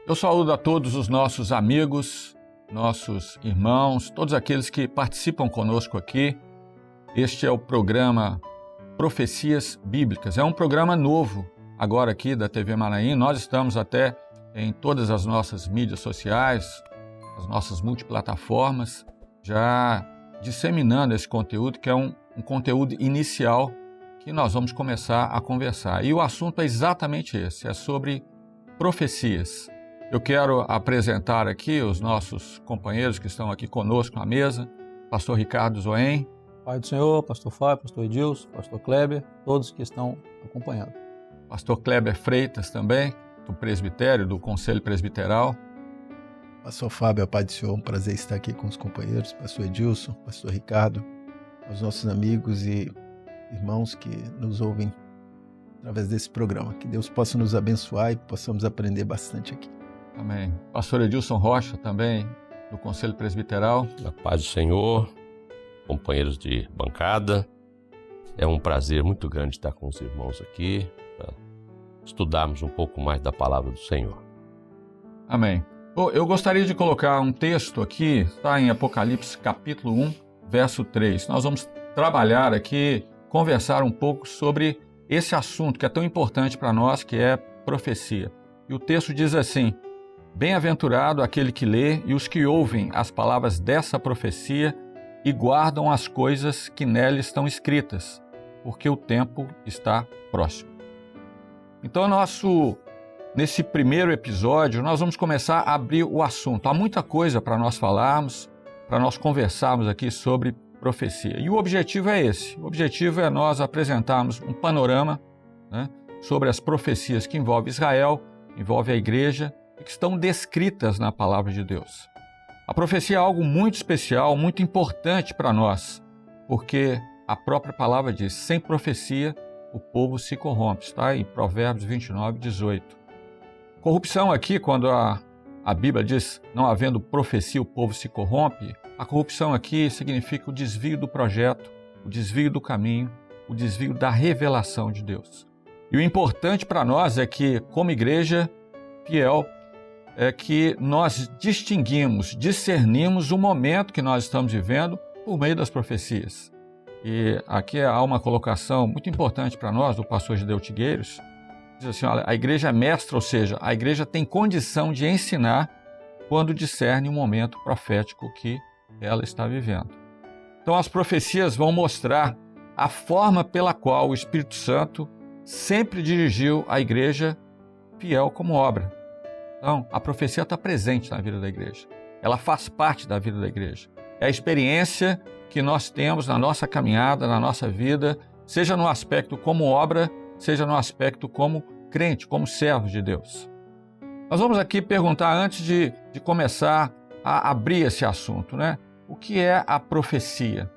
Eu saúdo a todos os nossos amigos, nossos irmãos, todos aqueles que participam conosco aqui. Este é o programa Profecias Bíblicas. É um programa novo agora aqui da TV Manaim. Nós estamos até em todas as nossas mídias sociais, as nossas multiplataformas, já disseminando esse conteúdo, que é um conteúdo inicial que nós vamos começar a conversar. E o assunto é exatamente esse, é sobre profecias. Eu quero apresentar aqui os nossos companheiros que estão aqui conosco na mesa. Pastor Ricardo Zoen. Pai do Senhor, Pastor Fábio, Pastor Edilson, Pastor Kleber, todos que estão acompanhando. Pastor Kleber Freitas também, do presbitério, do Conselho Presbiteral. Pastor Fábio, a paz do Senhor, um prazer estar aqui com os companheiros, Pastor Edilson, Pastor Ricardo, aos nossos amigos e irmãos que nos ouvem através desse programa. Que Deus possa nos abençoar e possamos aprender bastante aqui. Amém. Pastor Edilson Rocha também, do Conselho Presbiteral. A paz do Senhor, companheiros de bancada. É um prazer muito grande estar com os irmãos aqui para estudarmos um pouco mais da palavra do Senhor. Amém. Eu gostaria de colocar um texto aqui, está em Apocalipse capítulo 1, verso 3. Nós vamos trabalhar aqui, conversar um pouco sobre esse assunto que é tão importante para nós, que é profecia. E o texto diz assim: Bem-aventurado aquele que lê e os que ouvem as palavras dessa profecia e guardam as coisas que nela estão escritas, porque o tempo está próximo. Então, nesse primeiro episódio, nós vamos começar a abrir o assunto. Há muita coisa para nós falarmos, para nós conversarmos aqui sobre profecia. E o objetivo é esse. O objetivo é nós apresentarmos um panorama, sobre as profecias que envolvem Israel, envolvem a igreja, e que estão descritas na palavra de Deus. A profecia é algo muito especial, muito importante para nós, porque a própria palavra diz: sem profecia o povo se corrompe, está em Provérbios 29, 18. Corrupção aqui, quando a Bíblia diz não havendo profecia o povo se corrompe, a corrupção aqui significa o desvio do projeto, o desvio do caminho, o desvio da revelação de Deus. E o importante para nós é que, como igreja fiel, é que nós discernimos o momento que nós estamos vivendo por meio das profecias. E aqui há uma colocação muito importante para nós, do pastor Gideu Tigueiros. Diz assim: olha, a igreja é mestra, ou seja, a igreja tem condição de ensinar quando discerne o momento profético que ela está vivendo. Então as profecias vão mostrar a forma pela qual o Espírito Santo sempre dirigiu a igreja fiel como obra. Então, a profecia está presente na vida da igreja. Ela faz parte da vida da igreja. É a experiência que nós temos na nossa caminhada, na nossa vida, seja no aspecto como obra, seja no aspecto como crente, como servo de Deus. Nós vamos aqui perguntar, antes de começar a abrir esse assunto, o que é a profecia?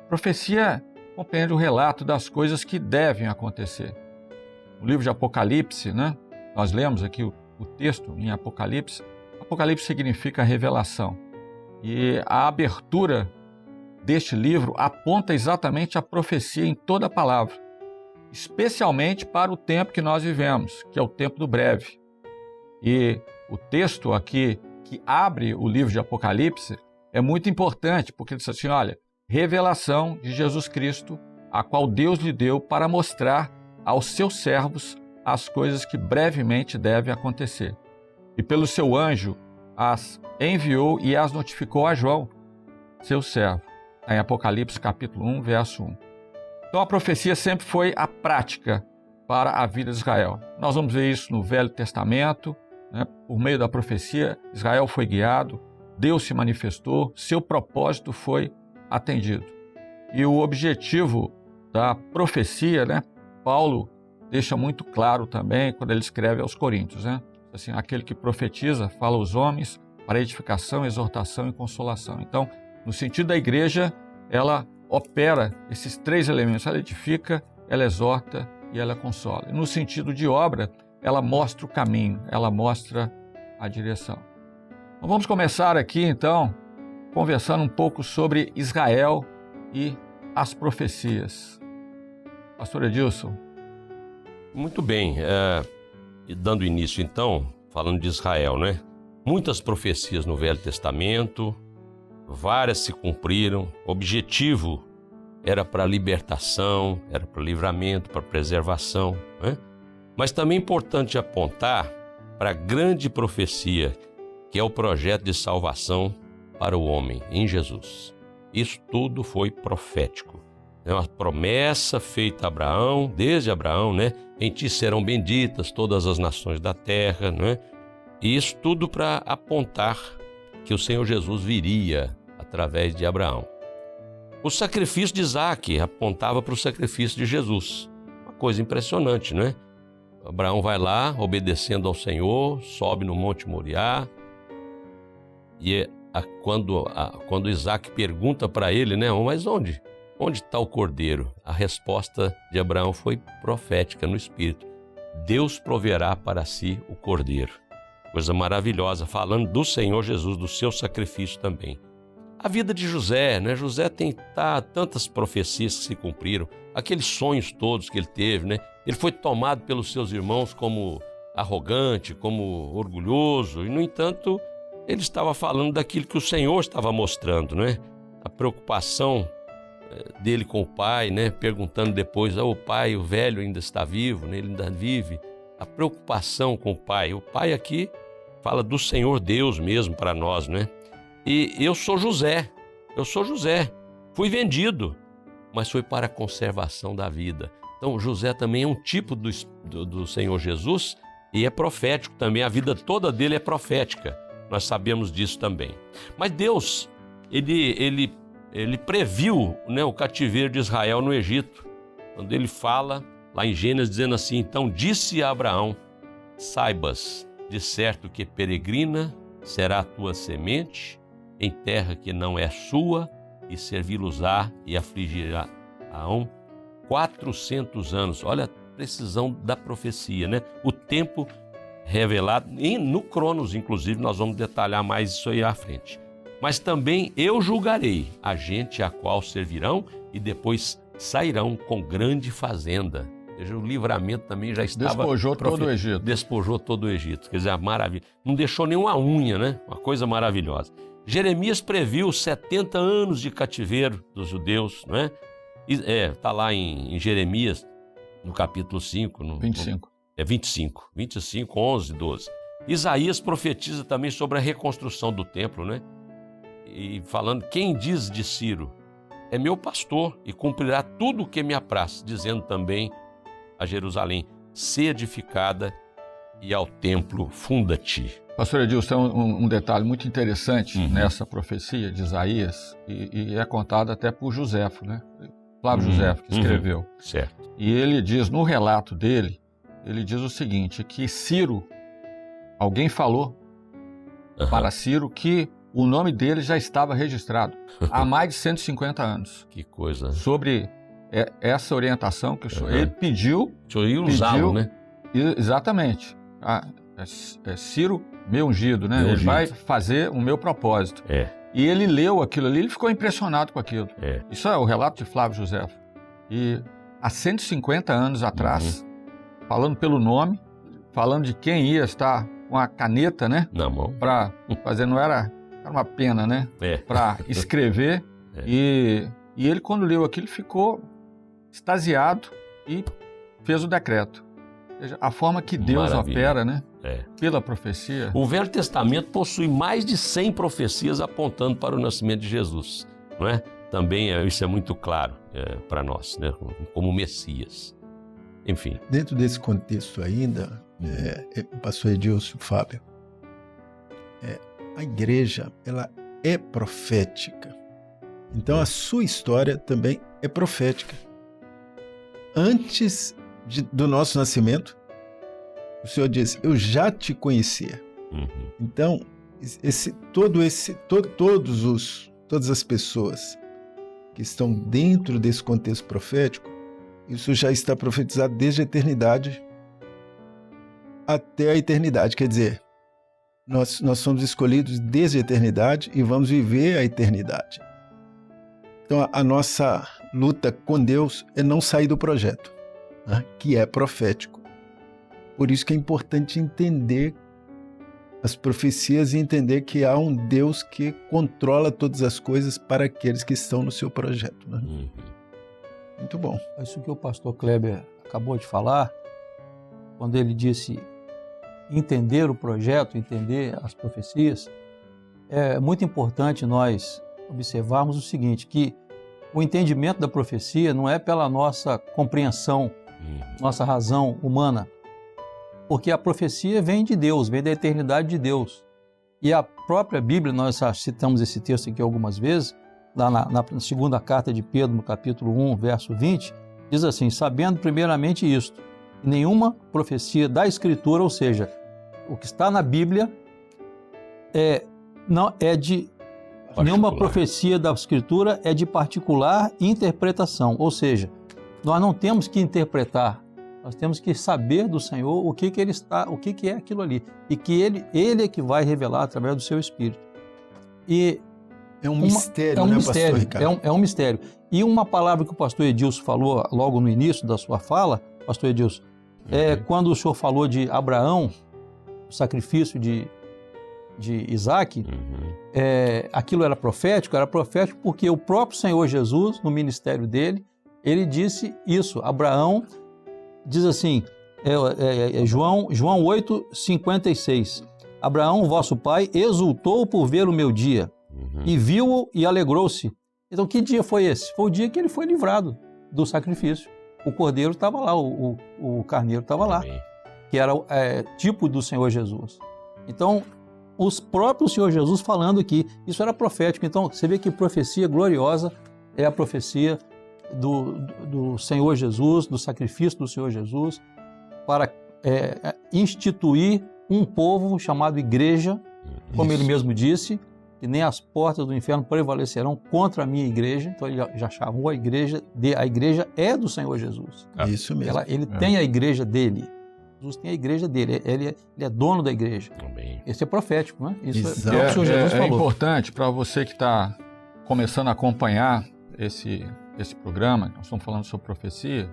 Profecia compreende o relato das coisas que devem acontecer. No livro de Apocalipse, nós lemos aqui o texto em Apocalipse. Apocalipse significa revelação. E a abertura deste livro aponta exatamente a profecia em toda a palavra, especialmente para o tempo que nós vivemos, que é o tempo do breve. E o texto aqui que abre o livro de Apocalipse é muito importante, porque diz assim: olha, revelação de Jesus Cristo, a qual Deus lhe deu para mostrar aos seus servos as coisas que brevemente devem acontecer. E pelo seu anjo as enviou e as notificou a João, seu servo. Em Apocalipse capítulo 1, verso 1. Então a profecia sempre foi a prática para a vida de Israel. Nós vamos ver isso no Velho Testamento, por meio da profecia, Israel foi guiado, Deus se manifestou, seu propósito foi atendido. E o objetivo da profecia, Paulo deixa muito claro também quando ele escreve aos Coríntios, assim: aquele que profetiza fala aos homens para edificação, exortação e consolação. Então, no sentido da igreja, ela opera esses três elementos: ela edifica, ela exorta e ela consola. E no sentido de obra, ela mostra o caminho, ela mostra a direção. Então, vamos começar aqui, então, conversando um pouco sobre Israel e as profecias. Pastor Edilson. Muito bem. E dando início, então, falando de Israel, né? Muitas profecias no Velho Testamento, várias se cumpriram. O objetivo era para libertação, era para livramento, para preservação, né? Mas também é importante apontar para a grande profecia, que é o projeto de salvação para o homem em Jesus. Isso tudo foi profético. É uma promessa feita a Abraão, desde Abraão, né? Em ti serão benditas todas as nações da terra, né? E isso tudo para apontar que o Senhor Jesus viria através de Abraão. O sacrifício de Isaque apontava para o sacrifício de Jesus. Uma coisa impressionante, né? Abraão vai lá, obedecendo ao Senhor, sobe no Monte Moriá. E quando Isaque pergunta para ele, né? Mas onde está o cordeiro? A resposta de Abraão foi profética no Espírito. Deus proverá para si o cordeiro. Coisa maravilhosa, falando do Senhor Jesus, do seu sacrifício também. A vida de José, né? José tem tantas profecias que se cumpriram, aqueles sonhos todos que ele teve, né? Ele foi tomado pelos seus irmãos como arrogante, como orgulhoso, e, no entanto, ele estava falando daquilo que o Senhor estava mostrando, né? A preocupação dele com o pai, né? Perguntando depois, o pai, o velho ainda está vivo, né? Ele ainda vive. A preocupação com o pai. O pai aqui fala do Senhor Deus mesmo para nós, né? E eu sou José. Fui vendido, mas foi para a conservação da vida. Então, José também é um tipo do Senhor Jesus e é profético também. A vida toda dele é profética. Nós sabemos disso também. Mas Deus, ele previu, né, o cativeiro de Israel no Egito. Quando ele fala lá em Gênesis, dizendo assim: então disse a Abraão, saibas de certo que peregrina será a tua semente em terra que não é sua, e servi-los-á e afligirá-ão 400 anos. Olha a precisão da profecia, né? O tempo revelado, e no Cronos, inclusive, nós vamos detalhar mais isso aí à frente. Mas também eu julgarei a gente a qual servirão e depois sairão com grande fazenda. Ou seja, o livramento também já estava... Despojou todo o Egito. Despojou todo o Egito. Quer dizer, a maravilha. Não deixou nenhuma unha, né? Uma coisa maravilhosa. Jeremias previu 70 anos de cativeiro dos judeus, não é? Está lá em Jeremias, no capítulo 5. 25. 25, 11, 12. Isaías profetiza também sobre a reconstrução do templo, né? E falando, quem diz de Ciro é meu pastor e cumprirá tudo o que me apraz, dizendo também a Jerusalém, se edificada e ao templo funda-te. Pastor Edilson, tem um detalhe muito interessante nessa profecia de Isaías e é contado até por Joséfo, né? Flávio Joséfo, que escreveu. Certo. E ele diz, no relato dele, ele diz o seguinte, que Ciro, alguém falou para Ciro que o nome dele já estava registrado há mais de 150 anos. Que coisa. Sobre essa orientação que o senhor, ele pediu... O senhor ia usá-lo, né? Exatamente. Ciro, meu ungido, né? Ele vai fazer o meu propósito. E ele leu aquilo ali, ele ficou impressionado com aquilo. Isso é o relato de Flávio Joséfo. E há 150 anos atrás, falando pelo nome, falando de quem ia estar com a caneta, né? Na mão. Para fazer, não era uma pena, né? Para escrever. E ele, quando leu aquilo, ficou extasiado e fez o decreto. Ou seja, a forma que Deus opera, né? Pela profecia. O Velho Testamento possui mais de 100 profecias apontando para o nascimento de Jesus, não é? Também isso é muito claro para nós, né? Como Messias. Enfim. Dentro desse contexto ainda, pastor Edilson, Fábio, a igreja, ela é profética. Então a sua história também é profética. Antes do nosso nascimento, o Senhor disse, eu já te conhecia. Então, todas as pessoas que estão dentro desse contexto profético, isso já está profetizado desde a eternidade até a eternidade. Quer dizer, nós somos escolhidos desde a eternidade e vamos viver a eternidade. Então, a nossa luta com Deus é não sair do projeto, né, que é profético. Por isso que é importante entender as profecias e entender que há um Deus que controla todas as coisas para aqueles que estão no seu projeto. Né? Muito bom. Isso que o pastor Kleber acabou de falar, quando ele disse entender o projeto, entender as profecias, é muito importante nós observarmos o seguinte, que o entendimento da profecia não é pela nossa compreensão, nossa razão humana, porque a profecia vem de Deus, vem da eternidade de Deus. E a própria Bíblia, nós já citamos esse texto aqui algumas vezes, lá na segunda carta de Pedro, no capítulo 1, verso 20, diz assim, sabendo primeiramente isto, que nenhuma profecia da Escritura, ou seja, o que está na Bíblia, não é de particular. Nenhuma profecia da Escritura é de particular interpretação, ou seja, nós não temos que interpretar, nós temos que saber do Senhor o que é aquilo ali, e que Ele é que vai revelar através do seu Espírito. E é um mistério, mistério, pastor Ricardo? É um mistério. E uma palavra que o pastor Edilson falou logo no início da sua fala, pastor Edilson, quando o senhor falou de Abraão, o sacrifício de Isaac, aquilo era profético porque o próprio Senhor Jesus, no ministério dele, ele disse isso. Abraão diz assim, João 8:56, Abraão, vosso pai, exultou por ver o meu dia, e viu-o e alegrou-se. Então, que dia foi esse? Foi o dia que ele foi livrado do sacrifício. O cordeiro estava lá, o carneiro estava lá, que era tipo do Senhor Jesus. Então, os próprios Senhor Jesus falando que isso era profético. Então, você vê que profecia gloriosa é a profecia do Senhor Jesus, do sacrifício do Senhor Jesus, para instituir um povo chamado igreja, como ele mesmo disse, que nem as portas do inferno prevalecerão contra a minha igreja. Então ele já chamou a igreja é do Senhor Jesus. Isso mesmo. Ele tem a igreja dele. Jesus tem a igreja dele, ele é dono da igreja. Amém. Esse é profético, né? Isso é o que o Senhor Jesus falou. É importante para você que está começando a acompanhar esse programa, nós estamos falando sobre profecia,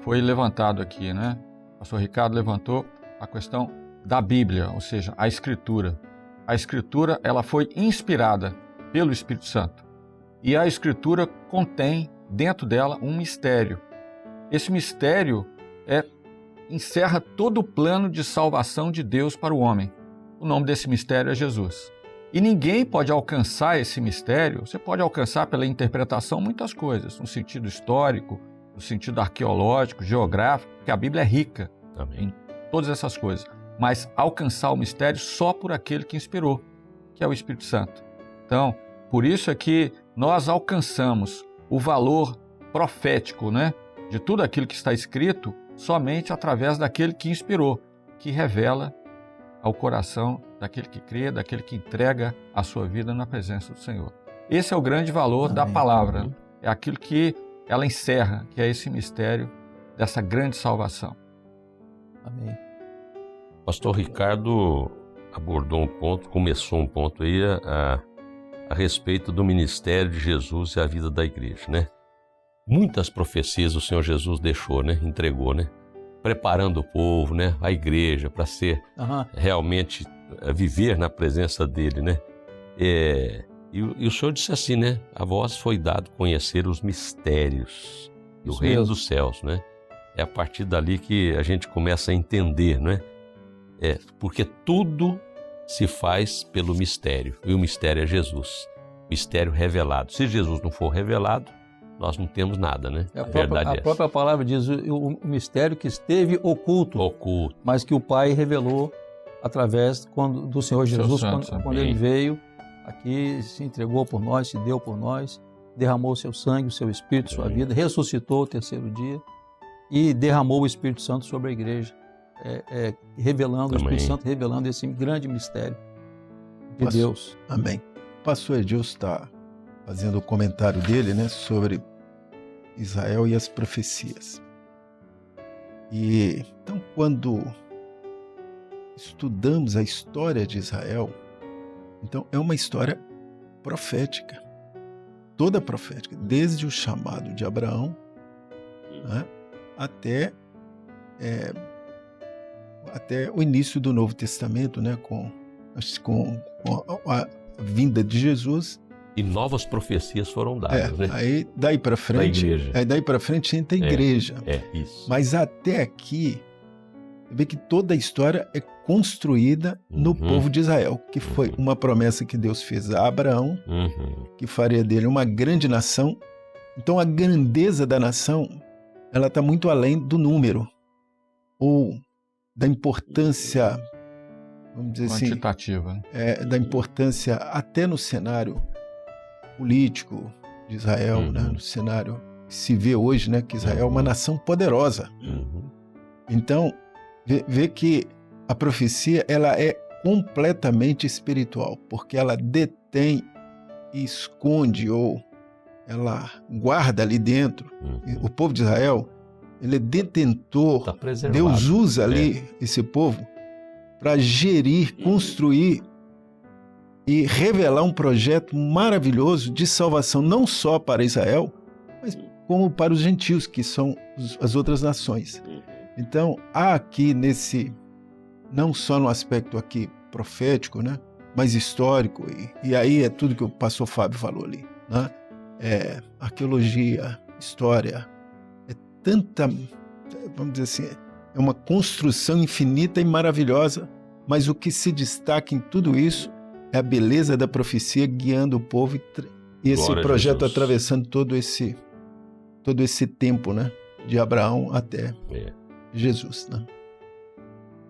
foi levantado aqui, né? O pastor Ricardo levantou a questão da Bíblia, ou seja, a Escritura. A Escritura, ela foi inspirada pelo Espírito Santo. E a Escritura contém dentro dela um mistério. Esse mistério encerra todo o plano de salvação de Deus para o homem. O nome desse mistério é Jesus. E ninguém pode alcançar esse mistério. Você pode alcançar pela interpretação muitas coisas, no sentido histórico, no sentido arqueológico, geográfico, porque a Bíblia é rica em todas essas coisas. Mas alcançar o mistério só por aquele que inspirou, que é o Espírito Santo. Então, por isso é que nós alcançamos o valor profético, né, de tudo aquilo que está escrito somente através daquele que inspirou, que revela ao coração daquele que crê, daquele que entrega a sua vida na presença do Senhor. Esse é o grande valor da palavra, é aquilo que ela encerra, que é esse mistério dessa grande salvação. Amém. Pastor Ricardo abordou um ponto, começou um ponto aí a respeito do ministério de Jesus e a vida da igreja, né? Muitas profecias o Senhor Jesus deixou, né? Entregou, né? Preparando o povo, né? A igreja para ser realmente viver na presença dele, né? E o Senhor disse assim, né? A vós foi dado conhecer os mistérios do reino dos céus, né? É a partir dali que a gente começa a entender, né? Porque tudo se faz pelo mistério, e o mistério é Jesus, mistério revelado. Se Jesus não for revelado, nós não temos nada, né? A própria palavra diz o mistério que esteve oculto, mas que o Pai revelou através do Senhor Jesus, quando ele veio aqui, se entregou por nós, se deu por nós, derramou o seu sangue, o seu Espírito, sua vida, ressuscitou o terceiro dia e derramou o Espírito Santo sobre a igreja. Revelando, o Espírito Santo revelando esse grande mistério de Deus. Amém. O pastor Edilson está fazendo o comentário dele, né, sobre Israel e as profecias. E então, quando estudamos a história de Israel, então é uma história profética, toda profética, desde o chamado de Abraão, né, até o início do Novo Testamento, né, com com a vinda de Jesus. E novas profecias foram dadas, né? Aí daí para frente, entra a igreja. Isso. Mas até aqui, você vê que toda a história é construída no povo de Israel, que foi uma promessa que Deus fez a Abraão, que faria dele uma grande nação. Então a grandeza da nação, ela está muito além do número, ou da importância, vamos dizer assim, quantitativa, né? da importância até no cenário político de Israel, né? No cenário que se vê hoje, né? Que Israel é uma nação poderosa. Então, vê que a profecia, ela é completamente espiritual, porque ela detém e esconde, ou ela guarda ali dentro. O povo de Israel, ele é detentor. Tá preservado. Deus usa ali esse povo para gerir, construir e revelar um projeto maravilhoso de salvação, não só para Israel, mas como para os gentios, que são as outras nações. Então, há aqui não só no aspecto aqui profético, né, mas histórico, e aí é tudo que o pastor Fábio falou ali, né? Arqueologia, história, é tanta, vamos dizer assim, é uma construção infinita e maravilhosa, mas o que se destaca em tudo isso é a beleza da profecia guiando o povo e esse Glória projeto atravessando todo esse tempo, né, de Abraão até Jesus, né?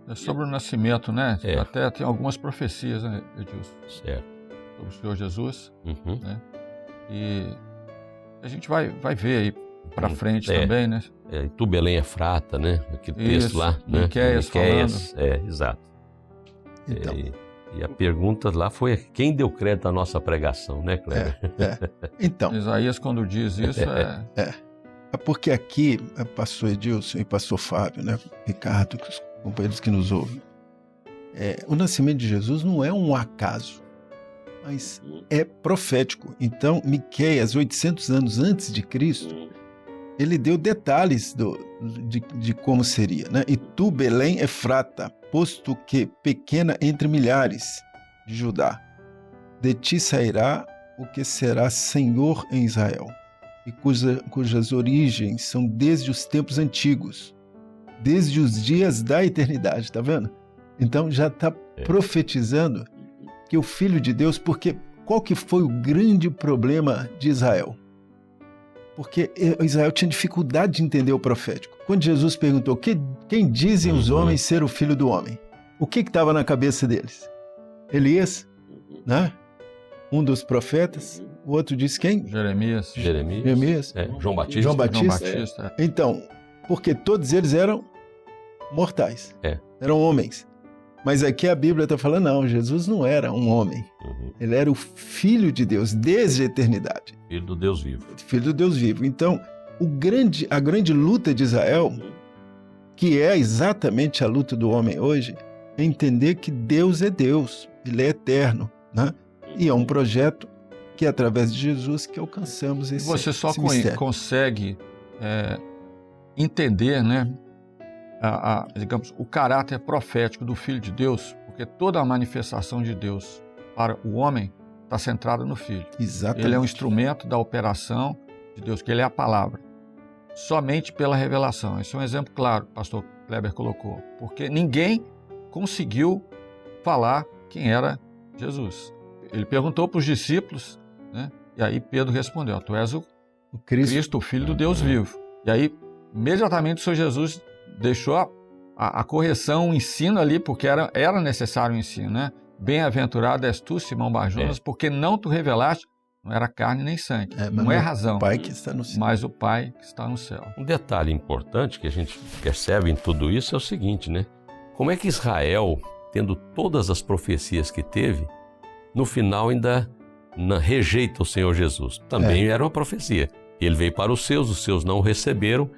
É sobre o nascimento, né? Até tem algumas profecias, né, Edilson? Certo. Sobre o Senhor Jesus, né? E a gente vai ver aí para frente também, né? Tu Belém Efrata, né? Aquele texto lá, né? Miqueias falando. Exato. Então, e a pergunta lá foi quem deu crédito à nossa pregação, né, Kleber? Então, Isaías, quando diz isso, é porque aqui, pastor Edilson e pastor Fábio, né, Ricardo, os companheiros que nos ouvem, o nascimento de Jesus não é um acaso, mas é profético. Então, Miqueias, 800 anos antes de Cristo, ele deu detalhes de como seria, né? E tu, Belém Efrata, posto que pequena entre milhares de Judá, de ti sairá o que será Senhor em Israel, e cujas origens são desde os tempos antigos, desde os dias da eternidade, tá vendo? Então já está profetizando que o Filho de Deus, porque qual que foi o grande problema de Israel? Porque Israel tinha dificuldade de entender o profético. Quando Jesus perguntou, quem dizem os homens ser o Filho do Homem? O que estava na cabeça deles? Elias, né? Um dos profetas. O outro disse quem? Jeremias. João Batista. Então, porque todos eles eram mortais. Eram homens. Mas aqui a Bíblia está falando, não, Jesus não era um homem. Ele era o Filho de Deus desde a eternidade. Filho do Deus vivo. Filho do Deus vivo. Então, a grande luta de Israel, que é exatamente a luta do homem hoje, é entender que Deus é Deus, Ele é eterno, né? E é um projeto que é através de Jesus que alcançamos esse mistério. Você só consegue entender, né, digamos, o caráter profético do Filho de Deus, porque toda a manifestação de Deus para o homem está centrada no Filho. Exatamente. Ele é um instrumento da operação de Deus, que ele é a palavra. Somente pela revelação. Esse é um exemplo claro que o pastor Kleber colocou, porque ninguém conseguiu falar quem era Jesus. Ele perguntou para os discípulos, né? E aí Pedro respondeu, tu és o Cristo, o Filho do Deus vivo. E aí, imediatamente, o Senhor Jesus deixou a correção, o ensino ali, porque era necessário o ensino, né? Bem-aventurado és tu, Simão Bar-Jonas, porque não tu revelaste, não era carne nem sangue, não é razão, Pai que está no céu. Mas o Pai que está no céu. Um detalhe importante que a gente percebe em tudo isso é o seguinte, né? Como é que Israel, tendo todas as profecias que teve, no final ainda rejeita o Senhor Jesus? Também era uma profecia. Ele veio para os seus não o receberam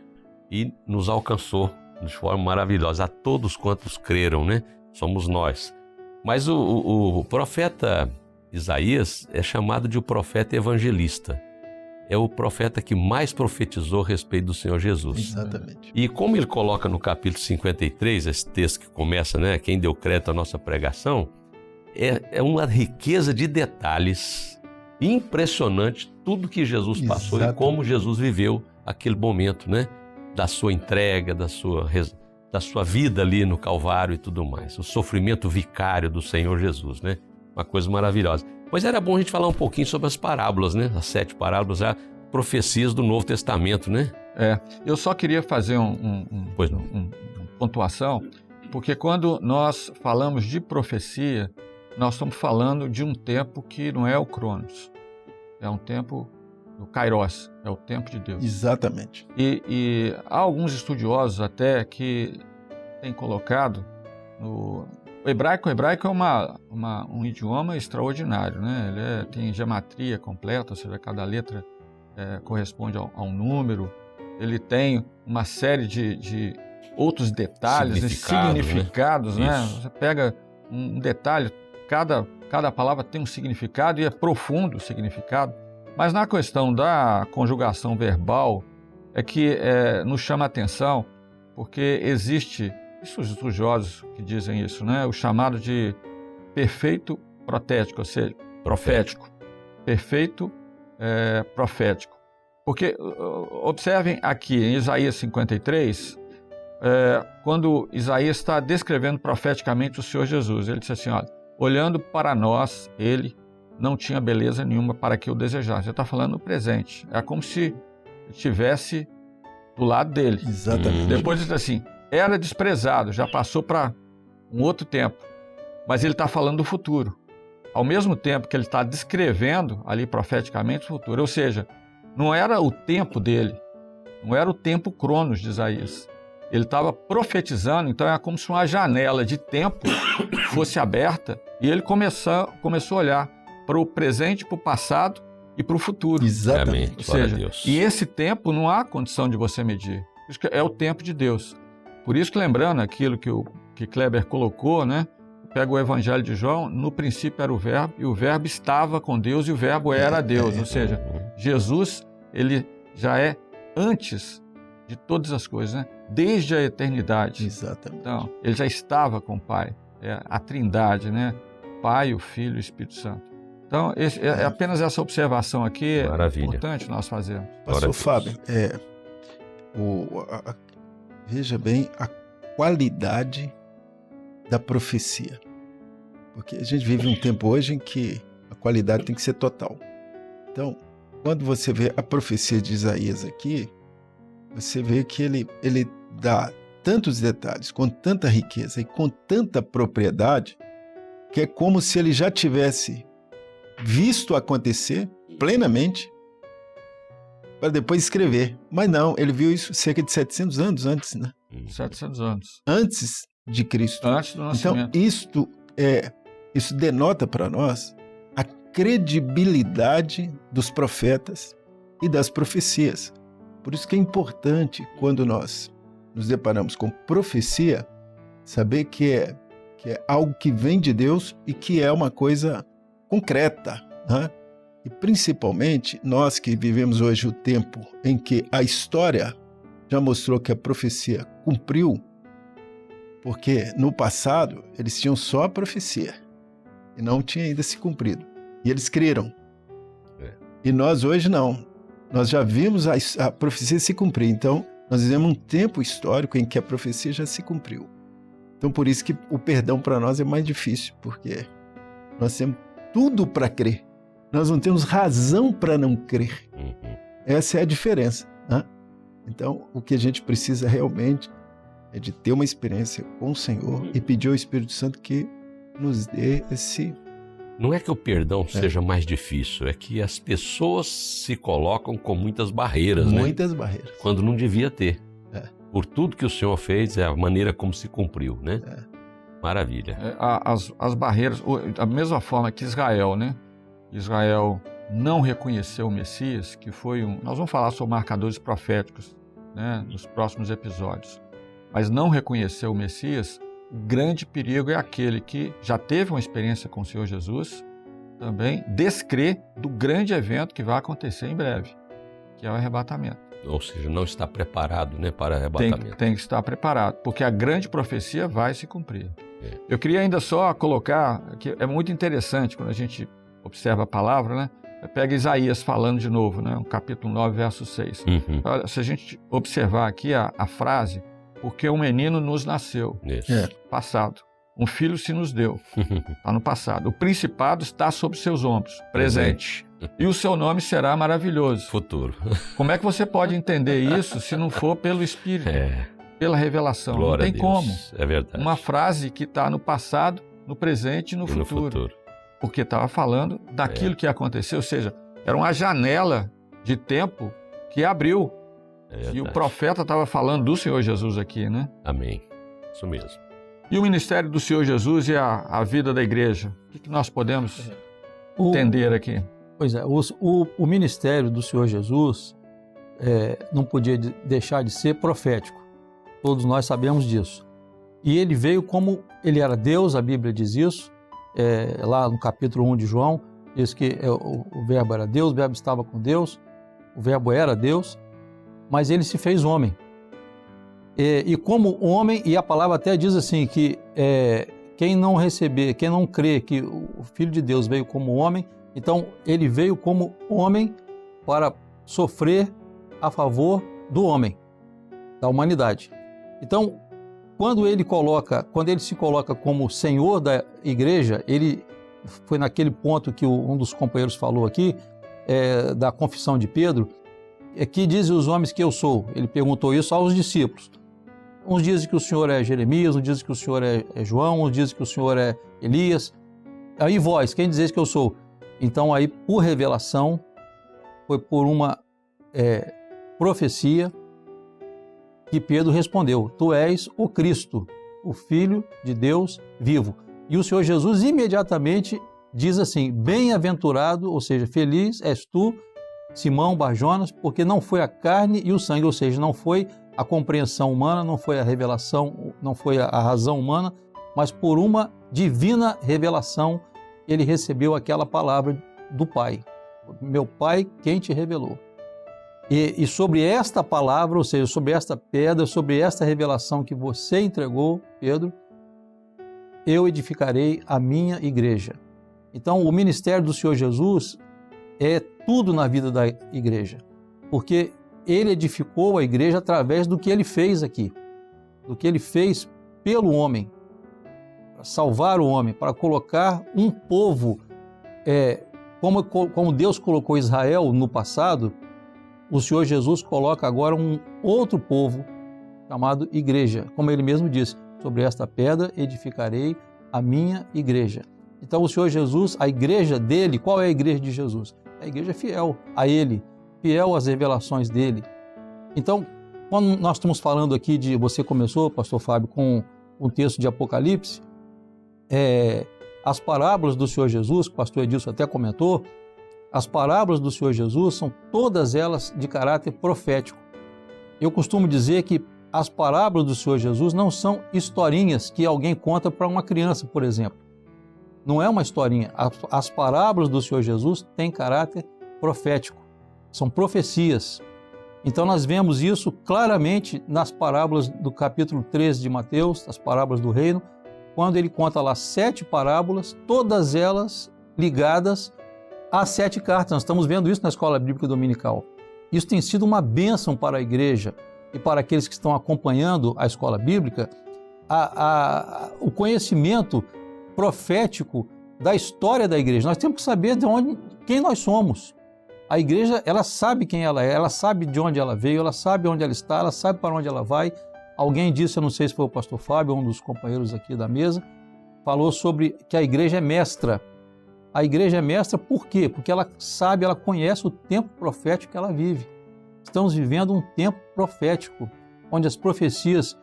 e nos alcançou de forma maravilhosa. A todos quantos creram, né? Somos nós. Mas o profeta Isaías é chamado de o profeta evangelista. É o profeta que mais profetizou a respeito do Senhor Jesus. Exatamente. E como ele coloca no capítulo 53, esse texto que começa, né? Quem deu crédito à nossa pregação, é uma riqueza de detalhes impressionante, tudo que Jesus passou e como Jesus viveu aquele momento, né? Da sua entrega, da sua vida ali no Calvário e tudo mais. O sofrimento vicário do Senhor Jesus, né? Uma coisa maravilhosa. Mas era bom a gente falar um pouquinho sobre as parábolas, né? As 7 parábolas, as profecias do Novo Testamento, né? Eu só queria fazer uma pontuação, porque quando nós falamos de profecia, nós estamos falando de um tempo que não é o Cronos, é um tempo do Kairos, é o tempo de Deus. Exatamente. E há alguns estudiosos até que têm colocado o hebraico é um idioma extraordinário, né? Ele tem gematria completa, ou seja, cada letra corresponde a um número. Ele tem uma série de outros detalhes, significados, né? Você pega um detalhe, cada palavra tem um significado e é profundo o significado. Mas na questão da conjugação verbal é que nos chama a atenção, porque existe, isso os estudiosos que dizem isso, né? O chamado de perfeito protético, ou seja, profético. Perfeito profético. Porque observem aqui em Isaías 53, quando Isaías está descrevendo profeticamente o Senhor Jesus, ele disse assim, olha, olhando para nós, ele não tinha beleza nenhuma para que o desejasse. Ele está falando no presente. É como se estivesse do lado dele. Exatamente. Depois ele diz assim, era desprezado, já passou para um outro tempo. Mas ele está falando do futuro. Ao mesmo tempo que ele está descrevendo ali profeticamente o futuro. Ou seja, não era o tempo dele, não era o tempo Cronos de Isaías. Ele estava profetizando, então é como se uma janela de tempo fosse aberta e ele começou a olhar para o presente, para o passado e para o futuro. Exatamente. Ou seja, e esse tempo não há condição de você medir. Isso é o tempo de Deus. Por isso que, lembrando aquilo que Kleber colocou, né? Pega o Evangelho de João, no princípio era o Verbo, e o Verbo estava com Deus, e o Verbo era Deus. Ou seja, Jesus, ele já é antes de todas as coisas, né? Desde a eternidade. Exatamente. Então, ele já estava com o Pai. É a Trindade, né? Pai, o Filho e o Espírito Santo. Então, é apenas essa observação aqui. Maravilha. É importante nós fazermos. Pastor Fábio, veja bem a qualidade da profecia. Porque a gente vive um tempo hoje em que a qualidade tem que ser total. Então, quando você vê a profecia de Isaías aqui, você vê que ele dá tantos detalhes, com tanta riqueza e com tanta propriedade, que é como se ele já tivesse visto acontecer plenamente para depois escrever. Mas não, ele viu isso cerca de 700 anos antes, né? 700 anos. Antes de Cristo. Antes do nascimento. Então, isso denota para nós a credibilidade dos profetas e das profecias. Por isso que é importante, quando nós nos deparamos com profecia, saber que é algo que vem de Deus e que é uma coisa concreta, né? E principalmente nós que vivemos hoje o tempo em que a história já mostrou que a profecia cumpriu, porque no passado eles tinham só a profecia e não tinha ainda se cumprido. E eles creram. E nós hoje não. Nós já vimos a profecia se cumprir. Então, nós vivemos um tempo histórico em que a profecia já se cumpriu. Então, por isso que o perdão para nós é mais difícil, porque nós temos tudo para crer. Nós não temos razão para não crer. Essa é a diferença, né? Então, o que a gente precisa realmente é de ter uma experiência com o Senhor e pedir ao Espírito Santo que nos dê esse... Não é que o perdão seja mais difícil, é que as pessoas se colocam com muitas barreiras, né? Muitas barreiras. Quando não devia ter. Por tudo que o Senhor fez, é a maneira como se cumpriu, né? Maravilha. As barreiras, da mesma forma que Israel, né? Israel não reconheceu o Messias, que foi nós vamos falar sobre marcadores proféticos, né, nos próximos episódios. Mas não reconheceu o Messias, o grande perigo é aquele que já teve uma experiência com o Senhor Jesus, também descrer do grande evento que vai acontecer em breve, que é o arrebatamento. Ou seja, não está preparado, né, para arrebatamento. Tem que estar preparado, porque a grande profecia vai se cumprir. Eu queria ainda só colocar, que é muito interessante quando a gente observa a palavra, né? Pega Isaías falando de novo, né? No capítulo 9, verso 6. Olha, se a gente observar aqui a frase, porque um menino nos nasceu, passado. Um filho se nos deu, está no passado. O principado está sobre seus ombros, presente. E o seu nome será maravilhoso. Futuro. Como é que você pode entender isso se não for pelo Espírito, pela revelação? Glória não tem a Deus. como. É verdade. Uma frase que está no passado, no presente e no futuro. Porque estava falando daquilo que aconteceu, ou seja, era uma janela de tempo que abriu. E o profeta estava falando do Senhor Jesus aqui, né? Amém. Isso mesmo. E o ministério do Senhor Jesus e a vida da igreja? O que nós podemos entender aqui? Pois é, o ministério do Senhor Jesus não podia deixar de ser profético. Todos nós sabemos disso. E ele veio como ele era Deus, a Bíblia diz isso. Lá no capítulo 1 de João, diz que o verbo era Deus, o verbo estava com Deus, o verbo era Deus, mas ele se fez homem. E como homem, e a palavra até diz assim, que quem não receber, quem não crê que o Filho de Deus veio como homem, então ele veio como homem para sofrer a favor do homem, da humanidade. Então, quando ele se coloca como Senhor da igreja, ele foi naquele ponto que um dos companheiros falou aqui, da confissão de Pedro, que dizem os homens que eu sou. Ele perguntou isso aos discípulos. Uns dizem que o Senhor é Jeremias, uns dizem que o Senhor é João, uns dizem que o Senhor é Elias. Aí vós, quem dizeis que eu sou? Então aí, por revelação, foi por uma profecia que Pedro respondeu: tu és o Cristo, o Filho de Deus vivo. E o Senhor Jesus imediatamente diz assim: bem-aventurado, ou seja, feliz és tu, Simão Barjonas, porque não foi a carne e o sangue, ou seja, não foi a compreensão humana, não foi a revelação, não foi a razão humana, mas por uma divina revelação ele recebeu aquela palavra do Pai. Meu Pai, quem te revelou? E sobre esta palavra, ou seja, sobre esta pedra, sobre esta revelação que você entregou, Pedro, eu edificarei a minha igreja. Então, o ministério do Senhor Jesus é tudo na vida da igreja, porque ele edificou a igreja através do que ele fez aqui, do que ele fez pelo homem, para salvar o homem, para colocar um povo, como Deus colocou Israel no passado, o Senhor Jesus coloca agora um outro povo chamado igreja, como ele mesmo disse: sobre esta pedra edificarei a minha igreja. Então o Senhor Jesus, a igreja dele, qual é a igreja de Jesus? É a igreja fiel a ele, fiel às revelações dele. Então, quando nós estamos falando aqui você começou, pastor Fábio, com o texto de Apocalipse, as parábolas do Senhor Jesus, que o pastor Edilson até comentou, as parábolas do Senhor Jesus são todas elas de caráter profético. Eu costumo dizer que as parábolas do Senhor Jesus não são historinhas que alguém conta para uma criança, por exemplo. Não é uma historinha. As parábolas do Senhor Jesus têm caráter profético. São profecias. Então nós vemos isso claramente nas parábolas do capítulo 13 de Mateus, as parábolas do reino, quando ele conta lá 7 parábolas, todas elas ligadas às 7 cartas. Nós estamos vendo isso na Escola Bíblica Dominical. Isso tem sido uma bênção para a igreja e para aqueles que estão acompanhando a Escola Bíblica, o conhecimento profético da história da igreja. Nós temos que saber quem nós somos. A igreja, ela sabe quem ela sabe de onde ela veio, ela sabe onde ela está, ela sabe para onde ela vai. Alguém disse, eu não sei se foi o pastor Fábio, um dos companheiros aqui da mesa, falou sobre que a igreja é mestra. A igreja é mestra por quê? Porque ela sabe, ela conhece o tempo profético que ela vive. Estamos vivendo um tempo profético, onde as profecias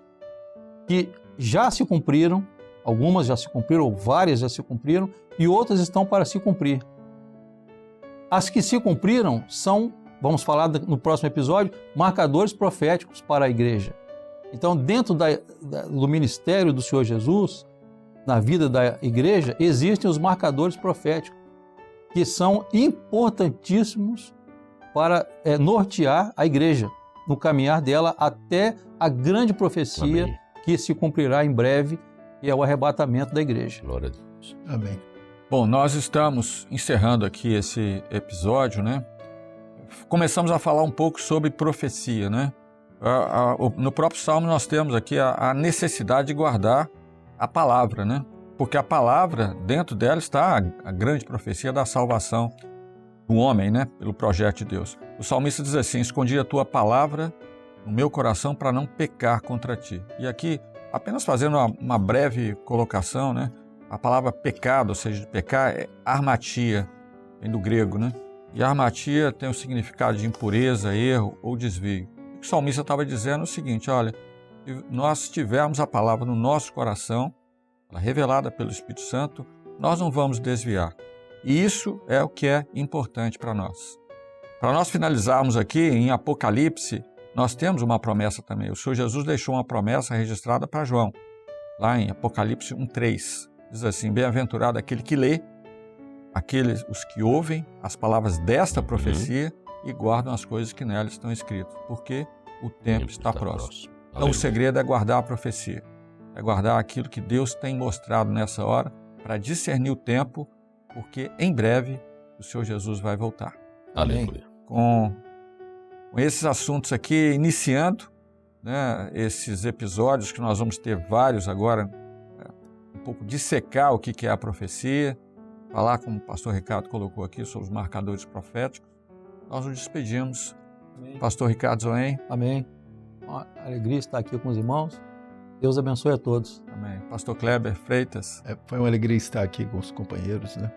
que já se cumpriram, algumas já se cumpriram, ou várias já se cumpriram, e outras estão para se cumprir. As que se cumpriram são, vamos falar no próximo episódio, marcadores proféticos para a igreja. Então, dentro do ministério do Senhor Jesus, na vida da igreja, existem os marcadores proféticos, que são importantíssimos para nortear a igreja. no caminhar dela até a grande profecia Amém. que se cumprirá em breve, que é o arrebatamento da igreja. Glória a Deus. Amém. Bom, nós estamos encerrando aqui esse episódio, né? Começamos a falar um pouco sobre profecia, né? No próprio Salmo nós temos aqui a necessidade de guardar a palavra, né? Porque a palavra, dentro dela está a grande profecia da salvação do homem, né? Pelo projeto de Deus. O salmista diz assim: escondi a tua palavra no meu coração para não pecar contra ti. E aqui, apenas fazendo uma breve colocação, né? A palavra pecado, ou seja, de pecar, é armatia, vem do grego, né? E armatia tem o significado de impureza, erro ou desvio. O salmista estava dizendo o seguinte: olha, se nós tivermos a palavra no nosso coração, ela revelada pelo Espírito Santo, nós não vamos desviar. E isso é o que é importante para nós. Para nós finalizarmos aqui, em Apocalipse, nós temos uma promessa também. O Senhor Jesus deixou uma promessa registrada para João, lá em Apocalipse 1:3. Diz assim: bem-aventurado aquele que lê, aqueles os que ouvem as palavras desta profecia e guardam as coisas que nela estão escritas, porque o tempo está próximo. Então o segredo é guardar a profecia, é guardar aquilo que Deus tem mostrado nessa hora para discernir o tempo, porque em breve o Senhor Jesus vai voltar. Aleluia. Com esses assuntos aqui, iniciando, né, esses episódios que nós vamos ter vários agora, um pouco dissecar o que é a profecia, falar, como o pastor Ricardo colocou aqui, sobre os marcadores proféticos. Nós nos despedimos. Amém. Pastor Ricardo Zoen. Amém. Uma alegria estar aqui com os irmãos. Deus abençoe a todos. Amém. Pastor Kleber Freitas. Foi uma alegria estar aqui com os companheiros, né?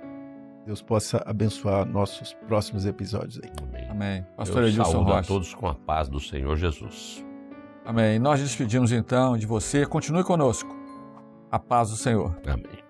Deus possa abençoar nossos próximos episódios aí. Amém. Amém. Pastor Eu Edilson saúdo a Rocha. todos com a paz do Senhor Jesus. Amém. Nós despedimos então de você. Continue conosco. A paz do Senhor. Amém.